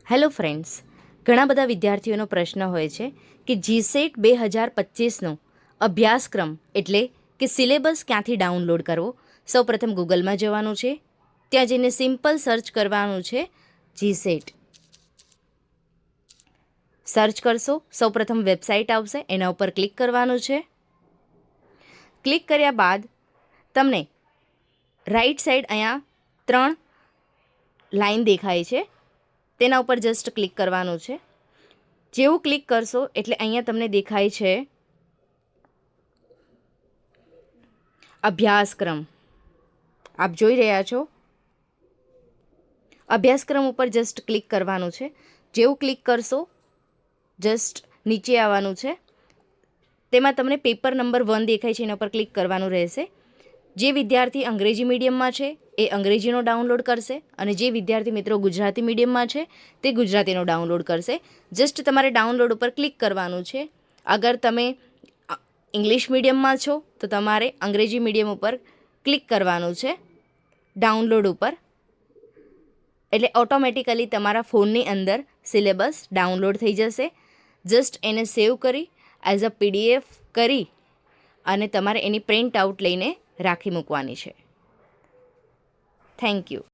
Hello friends, ઘણા બધા વિદ્યાર્થીઓનો પ્રશ્ન હોય છે કે જીસેટ 2025નો અભ્યાસક્રમ એટલે કે સિલેબસ ક્યાંથી ડાઉનલોડ કરવો. સૌપ્રથમ ગૂગલમાં જવાનું છે, ત્યાં જઈને સિમ્પલ સર્ચ કરવાનું છે જીસેટ. સર્ચ કરશો, સૌપ્રથમ વેબસાઇટ આવશે, એના ઉપર ક્લિક કરવાનું છે. ક્લિક કર્યા બાદ તમને રાઈટ સાઈડ અહીંયા 3 લાઈન દેખાય છે, તેના ઉપર જસ્ટ ક્લિક કરવાનું છે. જેવું ક્લિક કરશો એટલે અહીંયા તમને દેખાય છે અભ્યાસક્રમ. આપ જોઈ રહ્યા છો, અભ્યાસક્રમ ઉપર જસ્ટ ક્લિક કરવાનું છે. જેવું ક્લિક કરશો જસ્ટ નીચે આવવાનું છે. તેમાં તમને પેપર નંબર 1 દેખાય છે, એના પર ક્લિક કરવાનું રહેશે. જે વિદ્યાર્થી અંગ્રેજી મીડિયમમાં છે એ અંગ્રેજીનો ડાઉનલોડ કરશે, અને જે વિદ્યાર્થી મિત્રો ગુજરાતી મીડિયમમાં છે તે ગુજરાતીનો ડાઉનલોડ કરશે. જસ્ટ તમારે ડાઉનલોડ ઉપર ક્લિક કરવાનું છે. અગર તમે ઇંગ્લિશ મીડિયમમાં છો તો તમારે અંગ્રેજી મીડિયમ ઉપર ક્લિક કરવાનું છે ડાઉનલોડ ઉપર, એટલે ઓટોમેટિકલી તમારા ફોનની અંદર સિલેબસ ડાઉનલોડ થઈ જશે. જસ્ટ એને સેવ કરી એઝ અ PDF કરી અને તમારે એની પ્રિન્ટ આઉટ લઈને રાખી મૂકવાની છે. Thank you.